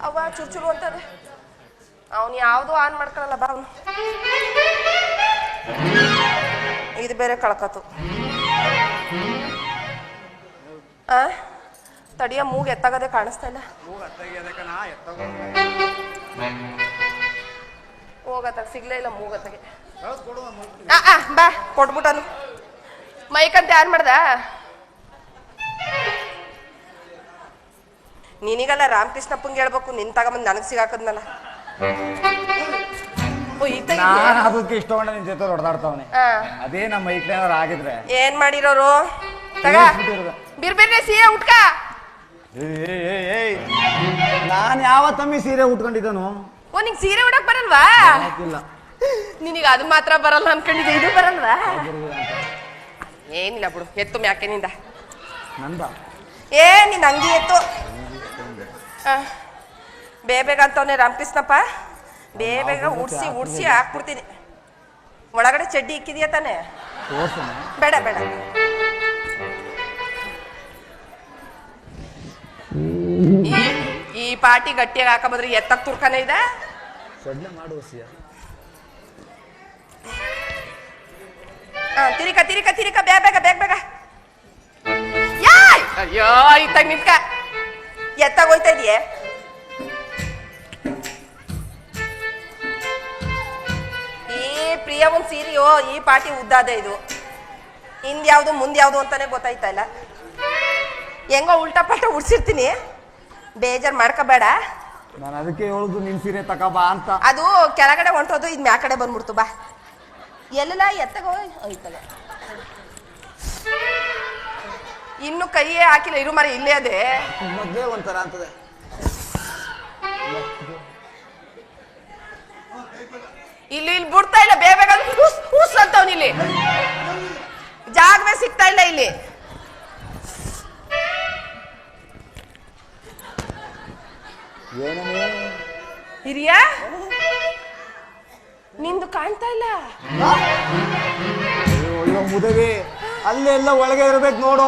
ಅವ್ವ ಚುರ್ಚುರು ಅಂತಾನೆ. ಅವನು ಯಾವುದೋ ಆನ್ ಮಾಡ್ಕೊಳಲ್ಲ ಬಾ ಅವನು. ಇದು ಬೇರೆ ಕಳ್ಕತ್ತು. ತಡಿಯ ಮೂಗು ಎತ್ತಾಗದೆ ಕಾಣಿಸ್ತಾ ಇಲ್ಲ. ಹೋಗತ್ತ ಸಿಗ್ಲೇ ಇಲ್ಲ ಮೂಗತ್ತಗೆ. ಬಾ ಕೊಟ್ಬಿಟ್ಟನು. ಮೈಕಂತ ಯಾರು ಮಾಡ್ದ? ನಿನಗಲ್ಲ ರಾಮಕೃಷ್ಣಪ್ಪಂಗೆ ಹೇಳ್ಬೇಕು. ನಿನ್ ತಗೊಂಬಂದು ನನಗೆ ಸಿಗಾಕದ್ನಲ್ಲ. ಅದಕ್ಕೆ ಇಷ್ಟಗೊಂಡ ನಿನ್ ಜೊತೆ ಹೊಡೆದಾಡ್ತಾವನೆ. ಅದೇ ನಮ್ಮ ಮೈಕ್ಲೇನಾರ ಆಗಿದ್ರೆ ಏನ್ ಮಾಡಿರೋರು? ತಗ ಬಿರ್ಬಿರ್ನೆ ಸೀರೆ ಉಟ್ಕ. ನಾನ್ ಯಾವ ತಮ್ಮಿ ಸೀರೆ ಉಟ್ಕೊಂಡಿದ್ದನು? ಓ ನಿಂಗೆ ಸೀರೆ ಉಡಕ್ ಬರಲ್ವಾ? ನಿನಗೆ ಅದು ಮಾತ್ರ ಬರಲ್ಲ ಅನ್ಕೊಂಡಿದ್ದೆ, ಇದು ಬರಲ್ವಾ? ಏನಿಲ್ಲ ಬಿಡು, ಎತ್ತು ಮ್ಯಾಕೆನಿಂದ ನಂದ ನಿಂದ ಅಂಗಿ ಎತ್ತು. ಬೇಗ ಅಂತವನೇ ರಾಮಕೃಷ್ಣಪ್ಪ. ಬೇಗ ಉಡ್ಸಿ ಹಾಕ್ಬಿಡ್ತೀನಿ. ಒಳಗಡೆ ಚಡ್ಡಿ ಇಕ್ಕಿದೀಯ ತಾನೆ? ಬೇಡ ಬೇಡ. ಈ ಪಾಟಿ ಗಟ್ಟಿಯಾಗಿ ಹಾಕಬಂದ್ರೆ ಎತ್ತಕ್ ತುರ್ಕಾನೆ ಇದೆ. ತಿರಿಕ ತಿರಿಕ ತಿರಿಕ ಬೇಗ ಬೇಗ. ಅಯ್ಯೋ ಇತ್ತಾಗ ನಿಂತ್ಕ. ಎತ್ತಾಗ ಹೋಯ್ತಾ ಇದೆಯೇ? ಈ ಪ್ರಿಯ ಒಂದ್ ಸೀರೆಯೋ ಈ ಪಾಟಿ ಉದ್ದಾದ ಇದು. ಹಿಂದ್ ಯಾವ್ದು ಮುಂದ್ ಯಾವ್ದು ಅಂತಾನೆ ಗೊತ್ತಾಯ್ತಾ ಇಲ್ಲ. ಹೆಂಗೋ ಉಲ್ಟಾ ಪಲ್ಟ ಉಡ್ಸಿರ್ತೀನಿ, ಬೇಜಾರ್ ಮಾಡ್ಕೋಬೇಡ. ನಾನು ಅದಕ್ಕೆ ಹೇಳುದು ನಿನ್ ಸೀರೆ ತಕಬಾ ಅಂತ. ಅದು ಕೆಳಗಡೆ ಹೊಂಟೋದು, ಇದ್ ಮ್ಯಾ ಕಡೆ ಬಂದ್ಬಿಡ್ತು. ಬಾ ಎಲ್ಲ ಎತ್ತಗೋ ಹೋಯ್ತಲ್ಲ. ಇನ್ನು ಕೈಯೇ ಹಾಕಿಲ್ಲ. ಇರು ಮರ ಇಲ್ಲೇ ಅದೇ ಮೊದ್ಲೇ ಒಂಥರ ಅಂತದೆ. ಇಲ್ಲಿ ಬಿಡ್ತಾ ಇಲ್ಲ. ಬೇಗ ಹೂಸ್ ಅಂತವ್ನ. ಇಲ್ಲಿ ಜಾಗವೇ ಸಿಗ್ತಾ ಇಲ್ಲ. ಇಲ್ಲಿ ಹಿರಿಯ ನಿಂದು ಕಾಣ್ತಾ ಇಲ್ಲ. ಮುದವಿ ಅಲ್ಲೆಲ್ಲ ಒಳಗೆ ಇರ್ಬೇಕು ನೋಡು.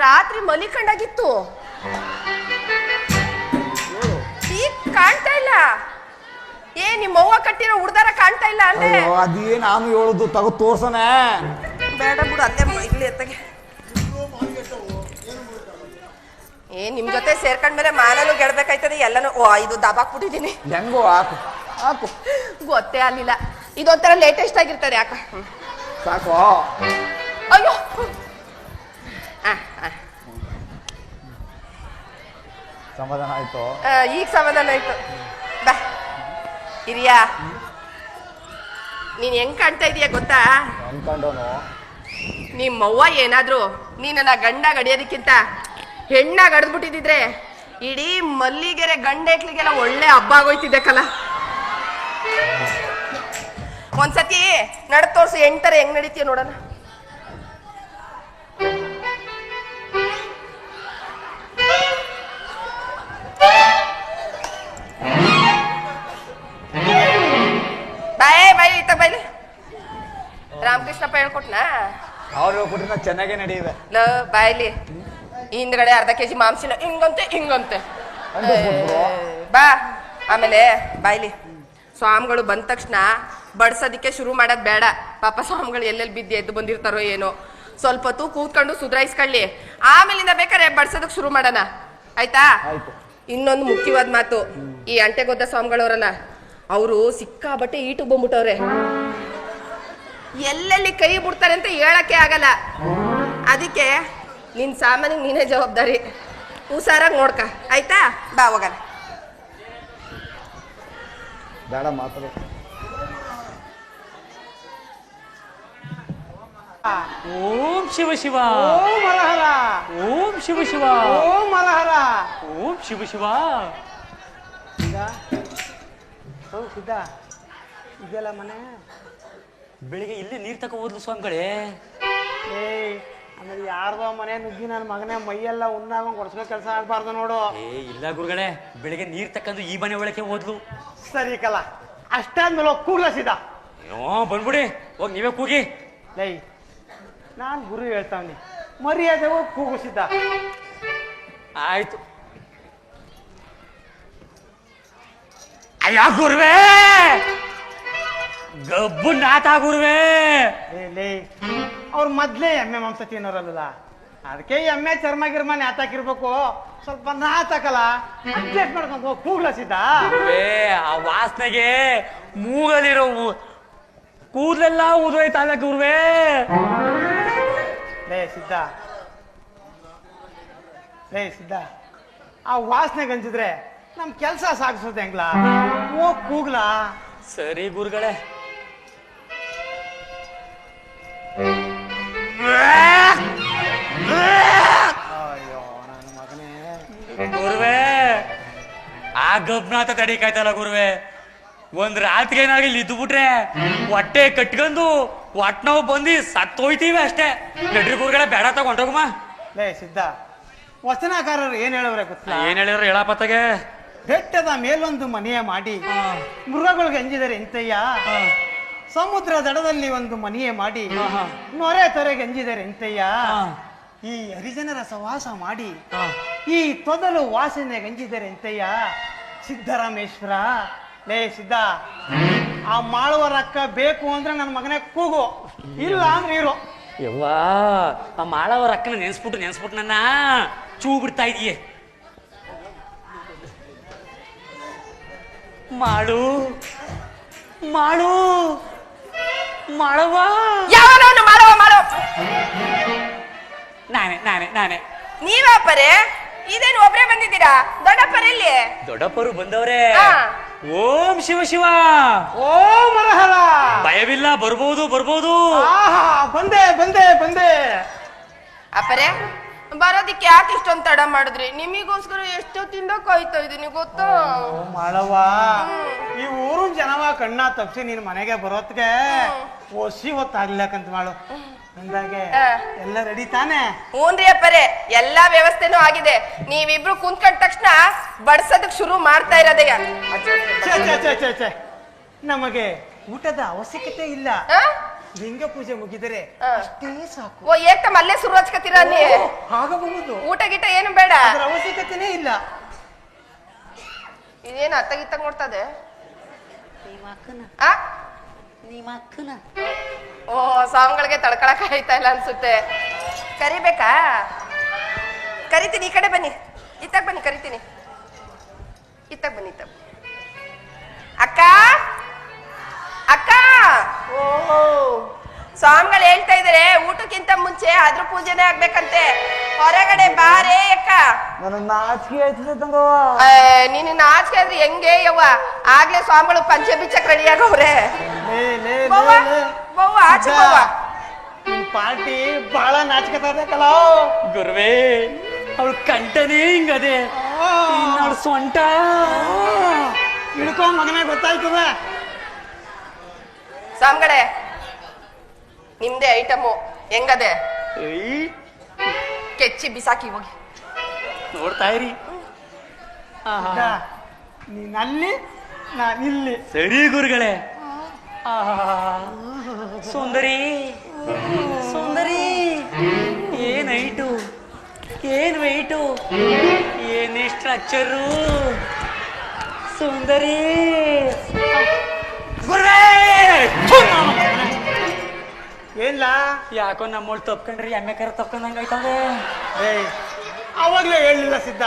ರಾತ್ರಿ ಮಲಿಕಂಡಾಗಿತ್ತು, ಈಗ ಕಾಣ್ತಾ ಇಲ್ಲ. ನಿಮ್ಮವ್ವ ಕಟ್ಟಿರೋ ಉಡ್ದಾರ ಕಾಣ್ತಾ ಇಲ್ಲ ಅಂದ್ರೆ ಅದೇ ನಾನು ಹೇಳುದು. ತಗೋ ತೋರ್ಸನ. ಬೇಡ ಬಿಡು, ಅಲ್ಲೇ ಇಲ್ಲಿ ಎತ್ತಗೆ. ನಿಮ್ ಜೊತೆ ಸೇರ್ಕೊಂಡ್ಮೇಲೆ ಮಾನನು ಗೆಡ್ಬೇಕಾಯ್ತದೆ ಎಲ್ಲಾನು. ಇದು ದಬಾಕ್ಬಿಟ್ಟಿದೀನಿ. ಹೆಂಗೋ ಹಾಕು ಹಾಕು. ಗೊತ್ತೇ ಆಗ್ಲಿಲ್ಲ. ಇದೊಂಥರ ಲೇಟೆಸ್ಟ್ ಆಗಿರ್ತದೆ. ಯಾಕ ಸಾಕು. ಅಯ್ಯೋ ಸಮಾಧಾನ ಆಯ್ತು. ಈಗ ಸಮಾಧಾನ ಆಯ್ತು. ಬಾ ಹಿರಿಯ, ನೀನ್ ಹೆಂಗ್ ಕಾಣ್ತಾ ಇದೀಯ ಗೊತ್ತಾ? ಅನ್ಕೊಂಡೋನು ನಿಮ್ಮವ್ವ ಏನಾದ್ರು ನೀನನ್ನ ಗಂಡ ಗಡಿಯೋದಕ್ಕಿಂತ ಹೆಣ್ಣಾಗ ಗಡ್ದ್ಬಿಟ್ಟಿದ್ರೆ ಇಡೀ ಮಲ್ಲಿಗೆರೆ ಗಂಡೇಟ್ಲಿಗೆಲ್ಲ ಒಳ್ಳೆ ಹಬ್ಬ ಆಗೋಯ್ತಿದ್ದೆ ಕಲ. ಒಂದ್ಸತಿ ನಡ್ ತೋರ್ಸು ಹೆಣ್ತರ ಹೆಂಗ್ ನಡೀತೀಯ ನೋಡೋಣ. ಬಾಯ್ ಇತ್ತ ಬಾಯ್ಲಿ. ರಾಮಕೃಷ್ಣಪ್ಪ ಹೇಳ್ಕೊಟ್ನಾ? ಅವ್ರು ಹೇಳ್ಕೊಟ್ರೆ ಚೆನ್ನಾಗೇ ನಡೆಯುವೆ. ಬಾಯ್ಲಿ ಹಿಂದ್ಗಡೆ ಅರ್ಧ ಕೆಜಿ ಮಾಂಸಿನ ಹಿಂಗಂತೆ. ಬಾ ಆಮೇಲೆ ಬಾಯ್ಲಿ. ಸ್ವಾಮಿಗಳು ಬಂದ ತಕ್ಷಣ ಬಡ್ಸೋದಿಕ್ಕೆ ಶುರು ಮಾಡೋದ್ ಬೇಡ. ಪಾಪ ಸ್ವಾಮಿಗಳು ಎಲ್ಲೆಲ್ಲಿ ಬಿದ್ದು ಎದ್ದು ಬಂದಿರ್ತಾರೋ ಏನೋ. ಸ್ವಲ್ಪ ಹೊತ್ತು ಕೂತ್ಕೊಂಡು ಸುಧಾರಿಸ್ಕೊಳ್ಳಿ. ಆಮೇಲಿಂದ ಬೇಕಾದ್ರೆ ಬಡ್ಸೋದಕ್ಕೆ ಶುರು ಮಾಡೋಣ, ಆಯ್ತಾ? ಇನ್ನೊಂದು ಮುಖ್ಯವಾದ ಮಾತು. ಈ ಅಂಟೆಗೊದ್ದ ಸ್ವಾಮಿಗಳವರಲ್ಲ, ಅವರು ಸಿಕ್ಕಾಬಟ್ಟೆ ಈಟು ಬಂದ್ಬಿಟ್ಟವ್ರೆ. ಎಲ್ಲೆಲ್ಲಿ ಕೈ ಬಿಡ್ತಾರೆ ಅಂತ ಹೇಳಕ್ಕೆ ಆಗಲ್ಲ. ಅದಕ್ಕೆ ನಿನ್ ಸಾಮಾನಿಗೆ ನೀನೇ ಜವಾಬ್ದಾರಿ. ಹುಷಾರಾಗಿ ನೋಡ್ಕ, ಆಯ್ತಾ? ಬಾ ಹೋಗೋಣ. ಬೇಡ ಮಾತಾಡ. ಓಂ ಶಿವ ಶಿವ. ಓಂ ಹರಹರ. ಓಂ ಶಿವ ಶಿವ. ಓಂ ಹರಹರ. ಓಂ ಶಿವ ಶಿವ. ಸಿದ್ಧ ಇದೆಲ್ಲ ಮನೆ ಬೆಳಿಗ್ಗೆ ಇಲ್ಲಿ ನೀರ್ ತಕ ಹೋದ್ಲು ಸ್ವಾಮಿಗಳೇ. ಆಮೇಲೆ ಯಾರ್ದೋ ಮನೆ ನುಗ್ಗಿ ನನ್ನ ಮಗನೇ ಮೈಯೆಲ್ಲ ಉಣ್ಣಾಗ ಕೊಡ್ಸ್ಕೋ ಕೆಲಸ ಆಗ್ಬಾರ್ದು ನೋಡು. ಇಲ್ಲ ಗುರುಗಳೇ, ಬೆಳಿಗ್ಗೆ ನೀರ್ ತಕ್ಕಂದು ಈ ಮನೆ ಒಳಗೆ ಹೋದ್ಲು. ಸರಿ ಕಲ, ಅಷ್ಟಾದ್ಮೇಲೆ ಕೂಗ್ಲ ಸಿದ್ಧ. ಬಂದ್ಬಿಡಿ, ಹೋಗಿ ನೀವೇ ಕೂಗಿ. ಲೈ ನಾನು ಗುರು ಹೇಳ್ತಾವ್ನಿ, ಮರ್ಯಾದೆ ಹೋಗಿ ಕೂಗು ಸಿದ್ಧ. ಆಯ್ತು. ಅಯ್ಯ ಗುರುವೇ ಗಬ್ಬು ನಾತ ಗುರುವೇ. ಲೇ ಅವ್ರು ಮೊದ್ಲೇ ಎಮ್ಮೆ ಮಾಂಸ ತಿನ್ನೋರಲ್ಲ, ಅದಕ್ಕೆ ಎಮ್ಮೆ ಚರ್ಮ ಗಿರ್ಮ ನ್ಯಾತಾಕಿರ್ಬೇಕು. ಸ್ವಲ್ಪ ನಾತಾಕಲ್ಲ ಅಡ್ಜಸ್ಟ್ ಮಾಡ್ಕೊಂಡು ಹೋಗಿ ಕೂಗ್ಲಸಿದ್ದ. ಗುರುವೇ ಆ ವಾಸನೆಗೆ ಮೂಗಲಿರೋ ಕೂದಲೆಲ್ಲ ಉದೋಯ್ತಲ್ಲ ಗುರುವೇ. ಲೇ ಸಿದ್ಧ ಆ ವಾಸನೆ ಗಂಜಿದ್ರೆ ನಮ್ ಕೆಲ್ಸ ಸಾಗಿಸೋದು ಹೆಂಗ್ಲಾ? ಹೋಗ್ ಕೂಗ್ಲಾ. ಸರಿ ಗುರುಗಳೇ. ಅಯ್ಯೋ ನನ್ನ ಮಗನೇ. ಗುರುವೇ ಆ ಗಬ್ನಾಥ ತಡಿಕಾಯ್ತಲ್ಲ ಗುರುವೇ. ಒಂದ್ ರಾತ್ರಿ ಏನಾಗಿ ಇಲ್ಲಿ ಇದ್ದು ಬಿಟ್ರೆ ಹೊಟ್ಟೆ ಕಟ್ಕೊಂಡು ಹೊಟ್ಟೆ ನೋವು ಬಂದು ಸತ್ತೋಯ್ತೀವಿ ಅಷ್ಟೇ. ನಡ್ರಿ ಗುರುಗಳೇ, ಬೇಡ ತಗೊಂಡೋಗಮ್ಮ. ಲೇ ಸಿದ್ಧ, ವಚನಕಾರರು ಏನ್ ಹೇಳವ್ರೆ ಗೊತ್ತಾ? ಏನ್ ಹೇಳಿದ್ರು ಹೇಳಪ್ಪತ್ತಗೆ. ಬೆಟ್ಟದ ಮೇಲೊಂದು ಮನೆಯ ಮಾಡಿ ಮೃಗಗಳಿಗೆ ಅಂಜಿದರೆ ಎಂತಯ್ಯ, ಸಮುದ್ರ ದಡದಲ್ಲಿ ಒಂದು ಮನೆಯೇ ಮಾಡಿ ನೊರೆ ತೊರೆಗೆ ಅಂಜಿದರೆ ಎಂತಯ್ಯ, ಈ ಹರಿಜನರ ಸವಾಸ ಮಾಡಿ ಈ ತೊದಲು ವಾಸನೆ ಗಂಜಿದರೆ ಎಂತಯ್ಯ. ಸಿದ್ದರಾಮೇಶ್ವರ, ಲೇ ಸಿದ್ಧ, ಆ ಮಾಳುವರ ಅಕ್ಕ ಬೇಕು ಅಂದ್ರೆ ನನ್ನ ಮಗನೇ ಕೂಗು, ಇಲ್ಲ ಅಂದ್ರೆ ಇರು. ಯವ್ವಾ ಆ ಮಾಳವರ ಅಕ್ಕನ ನೆನ್ಸ್ಬಿಟ್ಟು ನನ್ನ ಚೂ ಬಿಡ್ತಾ ಇದೀಯ. ಮಾಡು ಮಾಡು ಮಾಡವ. ಯಾವನವನು ಮಾಡವ ಮಾಡವ. ನಾನೇ ನೀವಾಪರೇ? ಇದೇನು ಒಬ್ರೇ ಬಂದಿದ್ದೀರಾ? ದೊಡ್ಡಪ್ಪರ ಎಲ್ಲಿ? ದೊಡ್ಡಪ್ಪರು ಬಂದವ್ರೆ. ಹಾ. ಓಂ ಶಿವ ಶಿವ. ಓ ಮರಹರ, ಭಯವಿಲ್ಲ, ಬರ್ಬೋದು. ಆಹಾ, ಬಂದೆ. ಅಪ್ಪರೇ, ಬರೋದಿಕ್ಕೆ ಯಾಕೆ ಇಷ್ಟೊಂದು ತಡ ಮಾಡಿದ್ರಿ? ನಿಮಗೋಸ್ಕರ ಎಷ್ಟೊತ್ತಿಂದ ಕಾಯ್ತಾ ಇದೀನಿ ಗೊತ್ತಾ? ಮಾಡವ್ವ, ಈ ಊರಿನ ಜನವ ಕಣ್ಣ ತಪ್ಸಿ ನಿನ್ ಮನೆಗೆ ಬರೋತ್ಗೆ ಒಸಿ ಹೊತ್ತಾಗ್ಲಕ್ಕಂತ ಮಾಡು ಅಂದಾಗೆ ಎಲ್ಲ ರೆಡಿ ತಾನೆ? ಹೂನ್ರಿ ಅಪ್ಪರೇ, ಎಲ್ಲಾ ವ್ಯವಸ್ಥೆನೂ ಆಗಿದೆ. ನೀವಿಬ್ರು ಕುಂತ್ಕೊಂಡ ತಕ್ಷಣ ಬಡ್ಸೋದಕ್ ಶುರು ಮಾಡ್ತಾ ಇರೋದೇ. ಛೇ, ನಮಗೆ ಊಟದ ಅವಶ್ಯಕತೆ ಇಲ್ಲ. ಲಿಂಗ ಪೂಜೆ ಮುಗಿದರೆ ಅಷ್ಟೇ ಸಾಕು. ಓ ಏಕ್ತಮ್ಮ ಅಲ್ಲೇ ಶುರು ಹಚ್ಕತ್ತೀರಾ? ನೀ ಆಗಬಹುದು. ಊಟ ಗೀಟ ಏನು ಬೇಡ, ಅದರ ಅವಶ್ಯಕತೆನೇ ಇಲ್ಲ. ಇದೇನು ಅತ್ತಗಿತ್ತಂಗ್ ನೋಡ್ತದೆ? ಓ ಸ್ವಾಮಿಗಳಿಗೆ ತಡ್ಕೊಳಕ್ ಆಯ್ತಾ ಇಲ್ಲ ಅನ್ಸುತ್ತೆ. ಕರಿಬೇಕಾ? ಕರಿತೀನಿ, ಈ ಕಡೆ ಬನ್ನಿ, ಇತ್ತಾಗ ಬನ್ನಿ, ಕರಿತೀನಿ. ಇತ್ತಾಗ ಬನ್ನಿ. ಅಕ್ಕ ಅಕ್ಕ, ಸ್ವಾಮಿಗಳು ಹೇಳ್ತಾ ಇದಾರೆ ಊಟಕ್ಕಿಂತ ಮುಂಚೆ ಅದ್ರ ಪೂಜೆನೇ ಆಗ್ಬೇಕಂತೆ. ಹೊರಗಡೆ ಬಾರೇ ಅಕ್ಕ. ನನ್ನ ನಾಚಿಕೆ ಆಯ್ತದೆ ತಂಗವ್ವ. ನೀನು ನಾಚಿಕೆ ಆದ್ರೆ ಹೆಂಗೆ ಯವ್ವ? ಆಗ್ಲೇ ಸ್ವಾಮಿಗಳು ಪಂಚೆ ಬಿಚ್ಚಕ್ ರೆಡಿ ಆಗವ್ರೆ. ಆಚೆ ಪಾರ್ಟಿ ಬಹಳ ನಾಚಿಕೆತಲ್ಲ ಗುರುವೇ. ಅವಳು ಕಂಟನೇ ಹಿಂಗದೆ, ಅವಳು ಸೊಂಟ ಇಳ್ಕೊ ಮಗನೇ, ಗೊತ್ತಾಯ್ತದ. ಸ್ವಾಮಿಗಳೇ, ನಿಮ್ದೇ ಐಟಮು ಹೆಂಗದೆ? ಕೆಚ್ಚಿ ಬಿಸಾಕಿ ಹೋಗಿ. ನೋಡ್ತಾ ಇರಿ. ನೀನಲ್ಲಿ ನಾನಿಲ್ಲಿ. ಸರಿ ಗುರುಗಳೇ. ಸುಂದರಿ ಏನ್ ಹೈಟು, ಏನ್ ವೆಯ್ಟು, ಏನ್ ಸ್ಟ್ರಕ್ಚರು. ಸುಂದರಿ ಗುರುವೇ. ಏನ್ಲ ಯಾಕೋ ನಮ್ಮೋಳು ತಪ್ಕೊಂಡ್ರಿ, ಎಮ್ಮೆ ಕರ ತಪ್ಕೊಂಡಂಗಾಯ್ತದೆ. ಅವಾಗ್ಲೇ ಹೇಳಿಲ್ಲ ಸಿದ್ಧ,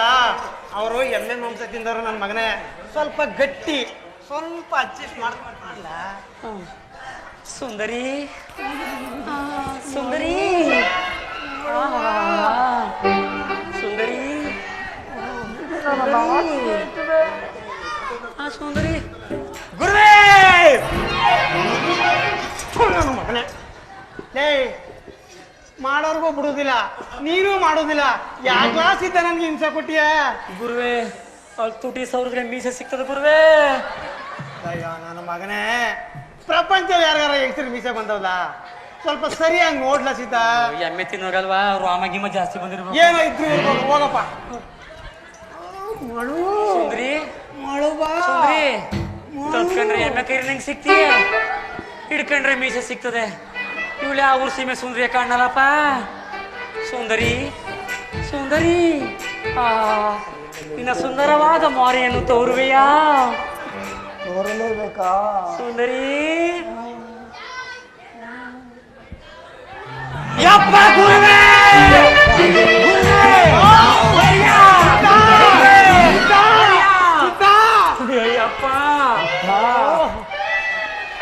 ಅವರು ಎಮ್ಮೆ ಮಾಂಸ ತಿಂದವರು ನನ್ನ ಮಗನೇ. ಸ್ವಲ್ಪ ಗಟ್ಟಿ, ಸ್ವಲ್ಪ ಅಡ್ಜಸ್ಟ್ ಮಾಡ್ಕೊಂಡ್ರಲ್ಲ. ಸುಂದರಿ ಸುಂದರಿ ಸುಂದರಿ ಗುರುವೇ. ನನ್ನ ಮಗನೇ, ಲೇ ಮಾಡೋರ್ಗೂ ಬಿಡುದಿಲ್ಲ, ನೀನು ಮಾಡೋದಿಲ್ಲ. ಯಾ ಕ್ಲಾಸ್ ಇದ್ದ ನನ್ಗೆ ಹಿಂಸೆ ಕೊಟ್ಟಿಯ? ಗುರುವೇ, ಅಲ್ಲಿ ತುಟಿ ಸೌರಿದ್ರೆ ಮೀಸೆ ಸಿಗ್ತದೆ ಗುರುವೇ. ಅಯ್ಯೋ ನನ್ನ ಮಗನೇ, ಪ್ರಪಂಚದಲ್ಲಿ ಯಾರ್ಯಾರ ಹೆಂಗಸರು ಮೀಸೆ ಬಂದವಲ್ಲ, ಸ್ವಲ್ಪ ಸರಿಯಾಗಿ ನೋಡ್ಲ ಸಿದ್ದ. ಎಮ್ಮೆ ತಿನ್ನೋಗಲ್ವಾ, ರಾಮ ಗಿಮ ಜಾಸ್ತಿ ಬಂದಿರ್ಬೇಕು. ಏನೋ ಇದ್ರು ಇರ್ಬೋದು, ಹೋಗಪ್ಪ. ಸುಂದ್ರಿ ಸುಂದ್ರಿ, ತಪ್ಕೊಂಡ್ರೆ ಎಮ್ಮೆ ಕೈರಿ ನಂಗೆ ಸಿಗ್ತೀಯ, ಹಿಡ್ಕೊಂಡ್ರೆ ಮೀಸೆ ಸಿಗ್ತದೆ. ಇವಳು ಯಾವ ಊರು ಸೀಮೆ ಸುಂದರಿಯ ಕಾಣಲ್ಲಪ್ಪ. ಸುಂದರಿ ನಿನ್ನ ಸುಂದರವಾದ ಮಾರಿಯನ್ನು ತೋರುವೆಯಾ? ಬರಲೇಬೇಕಾ ಸುಂದರಿ ಯಪ್ಪ ಗುರುವೇ ಅಯ್ಯಪ್ಪ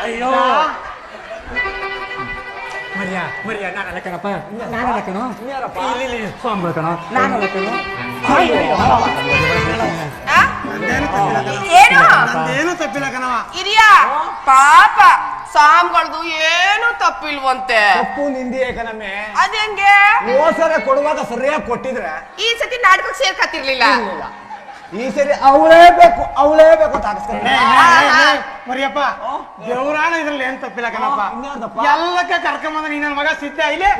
ಅಯ್ಯೋ ಮರಿಯಾ ನಾನಲ್ಲ ಕಣಪ್ಪ ನಾನಲ್ಲ ಕಣೋ ಇಲ್ಲಿ ಸ್ವಾಮಿಗಳು ಕಣೋ ನಾನಲ್ಲ ಕಣೋ ಏನು ನಂದೇನು ತಪ್ಪಿಲ್ಲ ಕಣವ ಹಿರಿಯ ಪಾಪ ಸಾಮ್ಗಳ್ದು ಏನು ತಪ್ಪಿಲ್ವಂತೆ ತಪ್ಪು ನಿಂದಿ ಕಣಮ್ಮೆ ಅದಂಗೆ ಹೋಸರ ಕೊಡುವಾಗ ಸರಿಯಾಗಿ ಕೊಟ್ಟಿದ್ರೆ ಈ ಸತಿ ನಾಟಕಕ್ಕೆ ಸೇರ್ಕತ್ತಿರ್ಲಿಲ್ಲ ಈ ಸರಿ ಅವಳೇ ಬೇಕು ಅಂತ ಹಾಕಿಸ್ಕೊಂಡೆ ಮರಿಯಪ್ಪ ದೇವರಾಣ ಇದ್ರಲ್ಲಿ ಏನ್ ತಪ್ಪಿಲ್ಲ ಕಣಪ್ಪ ಎಲ್ಲಕ್ಕ ಕರ್ಕೊಂಬಂದ ನೀ ನನ್ನ ಮಗ ಸಿದ್ಧ ಇಲ್ಲಿ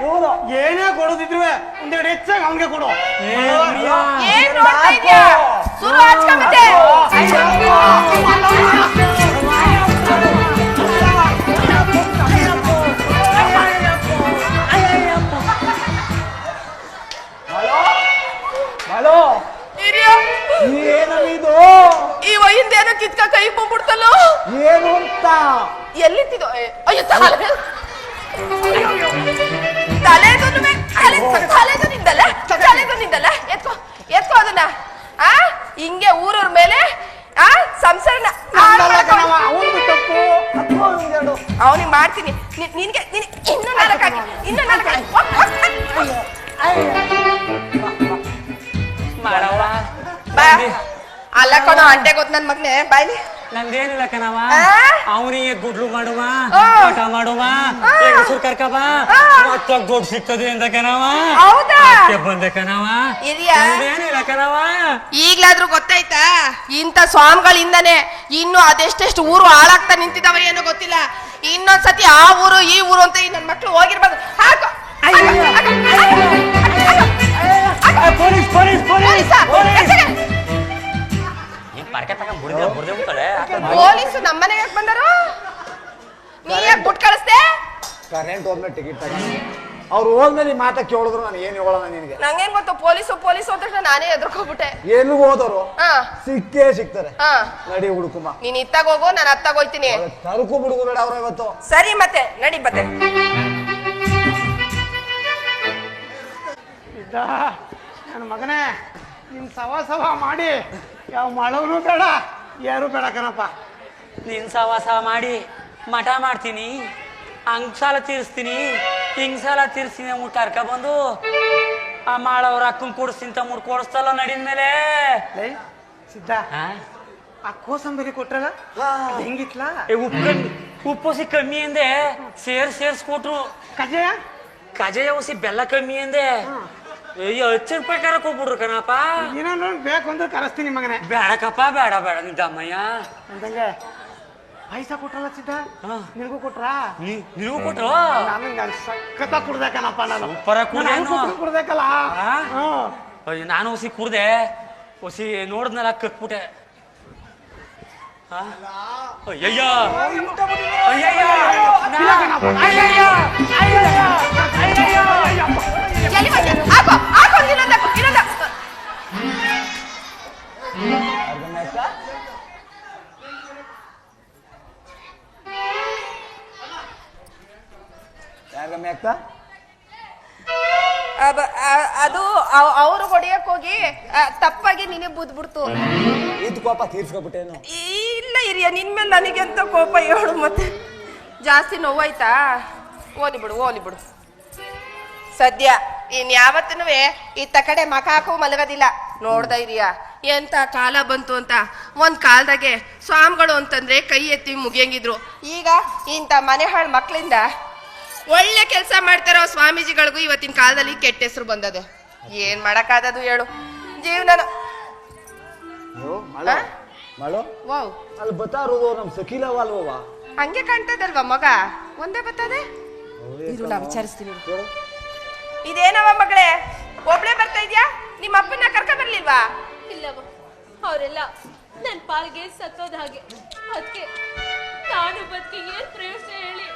ಏನೇ ಕೊಡೋದಿದ್ರು ಒಂದೆರಡು ಹೆಚ್ಚಾಗಿ ಅವನ್ಗೆ ಕೊಡು ಏನ್ ನೋಡ್ತಾ ಇದ್ಯಾ ಶುರು ಹಚ್ಕೊಂಬಿಟ್ಟೆ ಹಲೋ ಹಿರಿಯ ಏನದು ಈ ವೈಂದೇನೋ ಕಿತ್ಕ ಕೈ ಬಂದ್ಬಿಡ್ತಲ್ಲೋ ಏನು ಅಂತ ಎಲ್ಲಿತ್ತಿದೋ ಅಯ್ಯೋ ತಲೆದು ನಿಂದಲ್ಲ ಎತ್ಕೋ ಅದನ್ನ ಆ ಹಿಂಗೆ ಊರವ್ರ ಮೇಲೆ ಆ ಸಂಸಾರನ ಅವನಿಗೆ ಮಾಡ್ತೀನಿ ನಿನ್ಗೆ ಇನ್ನೂ ನಾಲ್ಕು ಬಾ ಅಲ್ಲ ಕಣೋ ಅಂಟೆ ಗೊತ್ತು ನನ್ ಮಗ್ನೆ ಬಾಯ್ಲಿ ನಂದೇನಿಲ್ಲ ಕಣವ ಆ? ಅವನಿಗೆ ಗುಡ್ಲು ಮಾಡುವ ಆ. ಊಟ ಮಾಡುವ ಹೆಂಗಸರು ಕರ್ಕಬ ಮತ್ತ ದುಡ್ಡು ಸಿಗ್ತದೆ ಅಂತ ಕಣವ ಹೌದಾ ಅದಕ್ಕೆ ಬಂದೆ ಕಣವ ಹಿರಿಯ ನಂದೇನಿಲ್ಲ ಕಣವ ಈಗ್ಲಾದ್ರೂ ಗೊತ್ತಾಯ್ತಾ ಇಂಥ ಸ್ವಾಮಿಗಳಿಂದಾನೆ ಇನ್ನು ಅದೆಷ್ಟೆಷ್ಟು ಊರು ಹಾಳಾಗ್ತಾ ನಿಂತಿದಾವ ಏನೋ ಗೊತ್ತಿಲ್ಲ ಇನ್ನೊಂದ್ಸತಿ ಆ ಊರು ಈ ಊರು ಅಂತ ಈ ನನ್ ಮಕ್ಳು ಹೋಗಿರ್ಬಾರ್ದು ಹಾಕು ಪೊಲೀಸ್ ಪೊಲೀಸ್ ಪೊಲೀಸ್ ಪೊಲೀಸ್ ನಮ್ಮನೆಗೆ ಯಾಕೆ ಬಂದರು ನೀ ಯಾಕೆ ಬಿಟ್ಟು ಕಳಿಸ್ದೆ ಕರೆಂಟ್ ಹೋದ್ಮೇಲೆ ಟಿಕೆಟ್ ತಗೊಂಡು ಅವ್ರು ಹೋದ್ಮೇಲೆ ಮಾತಾ ಕೇಳಿದ್ರು ನಾನು ಏನು ಹೇಳೋಣ ನಿನಗೆ ನಂಗೇನ್ ಗೊತ್ತು ಪೊಲೀಸು ಅಂತ ತಕ್ಷಣ ನಾನೇ ಎದ್ರಕೋಗ್ಬಿಟ್ಟೆ ಎಲ್ಲಿ ಹೋದವರು ಹಾ ಸಿಕ್ಕೇ ಸಿಗ್ತಾರೆ ಹಾ ನಡಿ ಹುಡುಕುಮ ನೀನ್ ಇತ್ತಾಗ ಹೋಗು ನಾನು ಅತ್ತಾಗ ಹೋಯ್ತೀನಿ ತರಕು ಬಿಡುಗು ಬೇಡ ಅವ್ರ ಇವತ್ತು ಸರಿ ಮತ್ತೆ ನಡಿ ಮತ್ತೆ ಇದ್ದ ನನ್ನ ಮಗನೇ ನಿನ್ ಸವಾ ಮಾಡಿ ಯಾವ ಮಾಡವನು ಬೇಡ ಯಾರು ಬೇಡ ಕಣಪ್ಪ ನಿನ್ ಸವಾಸ ಮಾಡಿ ಮಠ ಮಾಡ್ತೀನಿ ಹಂಗ್ ಸಾಲ ತೀರಿಸ್ತೀನಿ ಹಿಂಗ್ ಸಾಲ ತೀರಿಸ್ತೀನಿ ಮುಟ್ಟ ಕರ್ಕ ಬಂದು ಆ ಮಾಡವ್ರ ಅಕ್ಕನ್ ಕೂಡಿಸ್ತೀನಿ ತಮ್ಮ ಕೂಡಿಸ್ತಲ್ಲ ನಡಿನ ಮೇಲೆ ಲೇ ಸಿದ್ಧ ಆ ಕೋಸಂಬರಿ ಕೊಟ್ರಲ್ಲ ಅದ್ ಹೆಂಗಿತ್ಲಾ ಉಪ್ಪುಸಿ ಕಮ್ಮಿ ಅಂದೆ ಸೇರ್ಸ್ಕೊಟ್ರು ಕಜಯ ಕಜಯ ಉಸಿ ಬೆಲ್ಲ ಕಮ್ಮಿ ಅಂದೆ ಅಯ್ಯೋ 10 ರೂಪಾಯಿ ಕರಕ್ ಹೋಗ್ಬಿಡ್ರು ಕಣಪ್ಪ ಏನೋ ನೋಡಿ ಬೇಕು ಅಂದ್ರೆ ಕರೆಸ್ತೀನಿ ಮಗನೇ ಬೇಡಕಪ್ಪ ಬೇಡ ನಿದ್ದಮ್ಮಯ್ಯ ಅಂತಂಗೆ ಪೈಸಾ ಕೊಟ್ರಲ್ಲ ಸಿದ್ಧ ನಿನಗೂ ಕೊಟ್ರಾ ನೀವು ಕೊಟ್ರು ನನಗೆ ಸಖತ್ತ ಕುಡ್ದೇಕನಪ್ಪ ನಾನು ಸೂಪರ ಕುಡ್ದೇಕಲ್ಲ ಅಯ್ಯೋ ನಾನು ಹುಸಿ ಕುಡ್ದೆ ಹುಸಿ ನೋಡಿದ್ನಲ್ಲ ಕಕ್ಬಿಟ್ಟೆ ಅಯ್ಯಯ್ಯ ಅದು ಅವರು ಹೊಡಿಯಕ್ ಹೋಗಿ ತಪ್ಪಾಗಿ ನಿನಗೆ ಬುದ್ಬಿಡ್ತು ಇದ್ ಕೋಪ ತೀರ್ಸ್ಕೊಬಿಟ್ಟೇನು ಇಲ್ಲ ಹಿರಿಯ ನಿನ್ ಮೇಲೆ ನನಗೆ ಅಂತ ಕೋಪ ಹೇಳು ಮತ್ತೆ ಜಾಸ್ತಿ ನೋವಾಯ್ತಾ ಓಲಿ ಬಿಡು ಸದ್ಯ ಇನ್ಯಾವತ್ತೂ ಇತ್ತ ಕಡೆ ಮಕ ಹಾಕೋ ಮಲಗೋದಿಲ್ಲ ನೋಡ್ದ ಹಿರಿಯ ಎಂತ ಕಾಲ ಬಂತು ಅಂತ ಒಂದ್ ಕಾಲದಾಗೆ ಸ್ವಾಮಿಗಳು ಅಂತಂದ್ರೆ ಕೈ ಎತ್ತಿ ಮುಗಿಯಂಗಿದ್ರು ಈಗ ಇಂಥ ಮನೆ ಹಾಳು ಮಕ್ಳಿಂದ ಒಳ್ಳೆ ಕೆಲಸ ಮಾಡ್ತಾರೋ ಸ್ವಾಮೀಜಿಗಳಿಗೂ ಇವತ್ತಿನ ಕಾಲದಲ್ಲಿ ಕೆಟ್ಟ ಹೆಸರು ಬಂದದೆ ಏನ್ ಮಾಡಕ್ಕಾದದು ಹೇಳು ಜೀವನ ವಾವ್ ಅಲ್ಲಿ ಬತ್ತಾರೋದು ನಮ್ ಸಕೀಲವ ಅಲ್ವವ ಹಂಗೆ ಕಾಣ್ತದಲ್ವಾ ಮಗ ಒಂದೇ ಬರ್ತದೆ ಇರು ನಾ ವಿಚಾರಿಸ್ತೀನಿ ಇದೇನವ ಮಗಳೇ ಒಬ್ಳೆ ಬರ್ತಾ ಇದ್ಯಾ ನಿಮ್ಮ ಅಪ್ಪನ ಕರ್ಕ ಬರ್ಲಿಲ್ವಾ ಇಲ್ಲವ ಅವರೆಲ್ಲ ನನ್ನ ಪಾಲ್ಗೆ ಸತ್ತೋದ ಹಾಗೆ ಅದಕ್ಕೆ ನಾನು ಬದುಕಿ ಏನ್ ಪ್ರಯೋಜನ ಹೇಳಿ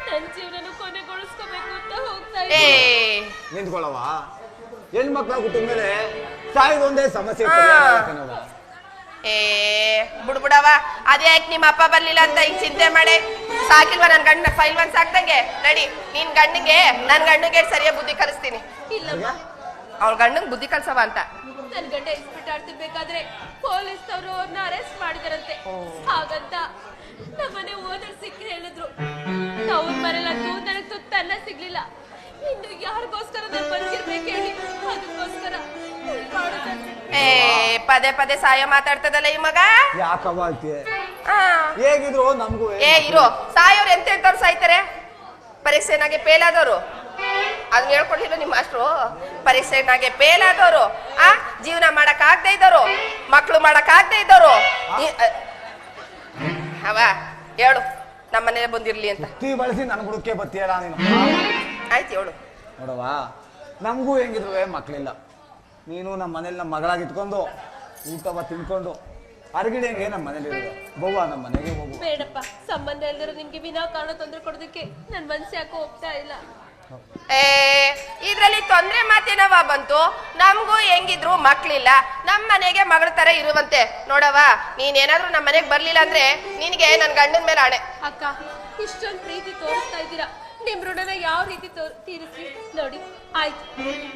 ನನ್ನ ಜೀವನ ಕೊನೆಗೊಳಿಸ್ಕೋಬೇಕು ಅಂತ ಹೋಗ್ತಾ ಇದ್ದೀನಿ. ನಿಂತ್ಕೊಳ್ಳವ ಹೆಣ್ಮಕ್ಳ ಹುಟ್ಟಿದ ಮೇಲೆ ಸಾಯೋದೊಂದೇ ಸಮಸ್ಯೆ ಏ ಬುಡ್ಬುಡವ ಅದೇ ಯಾಕೆ ನಿಮ್ಮ ಅಪ್ಪ ಬರ್ಲಿಲ್ಲ ಅಂತ ಈಗ ಚಿಂತೆ ಮಾಡಿ ಸಾಕಿಲ್ವಾ ನನ್ ಗಂಡ ಫೈಲ್ ಒಂದ್ ಸಾಕ್ದಂಗೆ ನಡಿ ನಿನ್ ಗಂಡಿಗೆ ನನ್ ಗಂಡಿಗೆ ಸರಿಯಾಗಿ ಬುದ್ಧಿ ಕಲಿಸ್ತೀನಿ ಇಲ್ಲಮ್ಮ, ಅವಳ ಗಂಡಂಗ್ ಬುದ್ಧಿ ಕಲ್ಸವ ಅಂತ ನನ್ ಗಂಡ ಇಸ್ಪಿಟ್ ಆಡ್ತಿರ್ಬೇಕಾದ್ರೆ ಪೊಲೀಸ್ನವರು ಅವ್ರನ್ನ ಅರೆಸ್ಟ್ ಮಾಡಿದಾರಂತೆ. ಹಾಗಂತ ನಮ್ಮನೆ ಓನರ್ ಸಿಕ್ಕಿ ಹೇಳಿದ್ರು, ಅವ್ರ ಮನೇಲಂತೂ ನನಗ್ ತುತ್ತನ್ನ ಸಿಗ್ಲಿಲ್ಲ. ಇನ್ನು ಯಾರಿಗೋಸ್ಕರ ನಾನು ಬದುಕಿರ್ಬೇಕು ಹೇಳಿ, ಅದಕ್ಕೋಸ್ಕರ ಪದೇ ಪದೇ ಸಾಯ ಮಾತಾಡ್ತದಲ್ಲ ಈ ಮಗ. ಯಾಕವ್ವ ಆಯ್ತಿ ಆ. ಹೇಗಿದ್ರು ನಮಗೂ ಇರೋ ಸಾಯೋರು ಎಂತೆಂತವ್ರು ಸಾಯ್ತಾರೆ. ಪರೀಕ್ಷೆನಾಗೆ ಫೇಲ್ ಆದವರು ಅದನ್ನ ಹೇಳ್ಕೊಡ್ಲಿಲ್ಲ ನಿಮ್ಮ ಮಾಸ್ಟ್ರು. ಪರೀಕ್ಷೆನಾಗೆ ಫೇಲ್ ಆದವರು ಜೀವನ ಮಾಡಕ್ ಆಗದೆ ಇದ್ದವರು, ಮಕ್ಳು ಮಾಡಕ್ ಆಗದೆ ಇದ್ದವರು ಅವ ಹೇಳು ನಮ್ಮ ಮನೇಲೆ ಬಂದಿರ್ಲಿ ಅಂತ. ಬಳಸಿ ನನ್ ಗುಡಕ್ಕೆ ಬತ್ತೀಯಲ್ಲ ನೀನು. ಆಯ್ತು ಹೇಳು. ನೋಡವ ನಮಗೂ ಹೆಂಗಿದ್ರು ಮಕ್ಳಿಲ್ಲ. ನೀನು ನಮ್ಮ ಮನೇಲಿ ನಮ್ಮ ಮಗಳಾಗಿ ಇಟ್ಕೊಂಡು ಊಟವ ತಿನ್ಕೊಂಡು ಅರ್ಗಿಡಿ ಹೆಂಗೆ ನಮ್ಮ ಮನೇಲಿ ಇರೋದು. ಬವ್ವ ನಮ್ಮ ಮನೆಗೆ ಹೋಗು. ಬೇಡಪ್ಪ, ಸಂಬಂಧ ಇಲ್ದಿರೋ ನಿಮ್ಗೆ ವಿನಾಕಾರಣ ತೊಂದರೆ ಕೊಡೋದಕ್ಕೆ ನನ್ ಮನ್ಸು ಯಾಕೋ ಹೋಗ್ತಾ ಇಲ್ಲ. ಇದ್ರಲ್ಲಿ ತೊಂದ್ರೆ ಮಾತೇನವ ಬಂತು? ನಮ್ಗೂ ಹೆಂಗಿದ್ರು ಮಕ್ಳಿಲ್ಲ, ನಮ್ ಮನೆಗೆ ಮಗಳ ತರ ಇರುವಂತೆ ನೋಡವ. ನೀನೇನಾದ್ರೂ ನಮ್ಮ ಮನೆಗೆ ಬರ್ಲಿಲ್ಲ ಅಂದ್ರೆ ನಿನಗೆ ನನ್ ಗಂಡನ ಮೇಲೆ ಆಣೆ. ಅಕ್ಕ, ಇಷ್ಟೊಂದು ಪ್ರೀತಿ ತೋರಿಸ್ತಾ ಇದ್ದೀರಾ, ನಿಮ್ ಋಣನ ಯಾವ ರೀತಿ ತೀರಿಸಿ ನೋಡಿ. ಆಯ್ತು,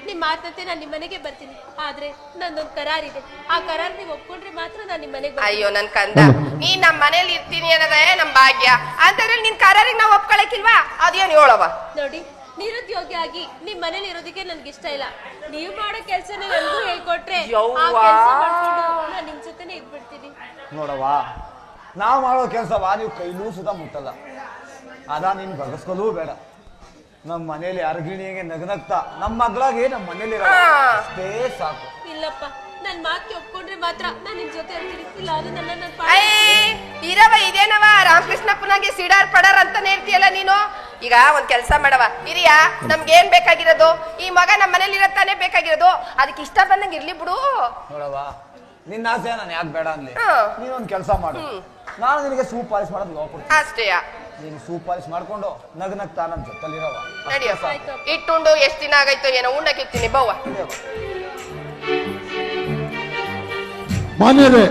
ನಿಮ್ ಮಾತಂತೆ ನಾನ್ ನಿಮ್ ಮನೆಗೆ ಬರ್ತೀನಿ. ಆದ್ರೆ ನಂದೊಂದ್ ಕರಾರಿದೆ, ಆ ಕರಾರ್ ನೀವ್ ಒಪ್ಕೊಂಡ್ರೆ ಮಾತ್ರ ನಾನ್ ನಿಮ್ ಮನೆಗೆ. ಅಯ್ಯೋ ನನ್ ಕಂದ, ನೀನ್ ನಮ್ ಮನೇಲಿ ಇರ್ತೀನಿ ಅನ್ನೋದೇ ನಮ್ ಭಾಗ್ಯ. ಅಂತಂದ್ರೆ ನಿನ್ ಕರಾರಿಗೆ ನಾವ್ ಒಪ್ಕೊಳಕಿಲ್ವಾ? ಅದೇನ್ ಹೇಳವ. ನೋಡಿ, ನಿರುದ್ಯೋಗಿ ಆಗಿ ನಿಮ್ ಮನೇಲಿ ಇರೋದಕ್ಕೆ ನನ್ಗೆ ಇಷ್ಟ ಇಲ್ಲ. ನೀವ್ ಮಾಡೋ ಕೆಲ್ಸನ ನನ್ಗೂ ಹೇಳ್ಕೊಟ್ರೆ ಆ ಕೆಲ್ಸ ಮಾಡ್ಕೊಂಡು ನಾನ್ ನಿಮ್ ಜೊತೆನೆ ಇದ್ಬಿಡ್ತೀನಿ. ನೋಡವ ನಾವ್ ಮಾಡೋ ಕೆಲ್ಸವ ನೀವು ಕೈಲೂ ಸುತ ಮುಟ್ಟಲ್ಲ. ಅದ ನೀನ್ ಬಗಸ್ಕೊಲೂ ಬೇಡ. ನಮ್ಮ ಮನೇಲಿ ಅರ್ಗಿಣಿಗೆ ನಗನಗ್ತಾ ನಮ್ಮ ಮಗಳಾಗಿ ನಮ್ಮ ಮನೇಲಿ ಅಷ್ಟೇ ಸಾಕು. ಇಲ್ಲಪ್ಪ, ನನ್ ಮಾತಿಗೆ ಒಪ್ಕೊಂಡ್ರೆ ಮಾತ್ರ ನಾನ್ ನಿಮ್ ಜೊತೆ ಇರ್ತೀನಿ. ಇಲ್ಲ ಅದು ನನ್ನ ಇರವ ಇದೇನವ ರಾಮಕೃಷ್ಣಪ್ಪನಾಗೆ ಸಿಡಾರ್ ಪಡಾರ್ ಅಂತಾನೆ ಇರ್ತೀಯಲ್ಲ ನೀನು. ಈಗ ಒಂದ್ ಕೆಲ್ಸ ಮಾಡವ ಇರಿಯಾ, ನಮ್ಗೇನ್ ಬೇಕಾಗಿರೋದು? ಈ ಮಗ ನಮ್ಮ ಮನೇಲಿ ಇರತ್ತಾನೆ ಬೇಕಾಗಿರೋದು. ಅದಕ್ಕೆ ಇಷ್ಟ ಬಂದಂಗೆ ಇರ್ಲಿ ಬಿಡು. ನೋಡವ ನಿನ್ನ ಆಸೆ ನಾನು ಯಾಕೆ ಬೇಡ ಅನ್ಲಿ. ನೀನೊಂದ್ ಕೆಲ್ಸ ಮಾಡು, ನಾನು ನಿನಗೆ ಸೂಪ್ ಪಾಲಿಸ್ ಮಾಡೋದು ನೋಡ್ಕೊಡ್ತೀನಿ. ಅಷ್ಟೇಯ, ನೀನು ಸೂಪ್ ಪಾಲಿಸ್ ಮಾಡ್ಕೊಂಡು ನಗ್ನಗ್ತಾ ನಮ್ಮ ಜೊತೆಲಿರವ. ನಡಿಯ ಇಟ್ಟುಂಡು ಎಷ್ಟ್ ದಿನ ಆಗೈತೋ ಏನೋ ಉಣ್ಣಕ್ಕಿರ್ತೀನಿ ಬವ್ವ. ಮಾನ್ಯರೇ,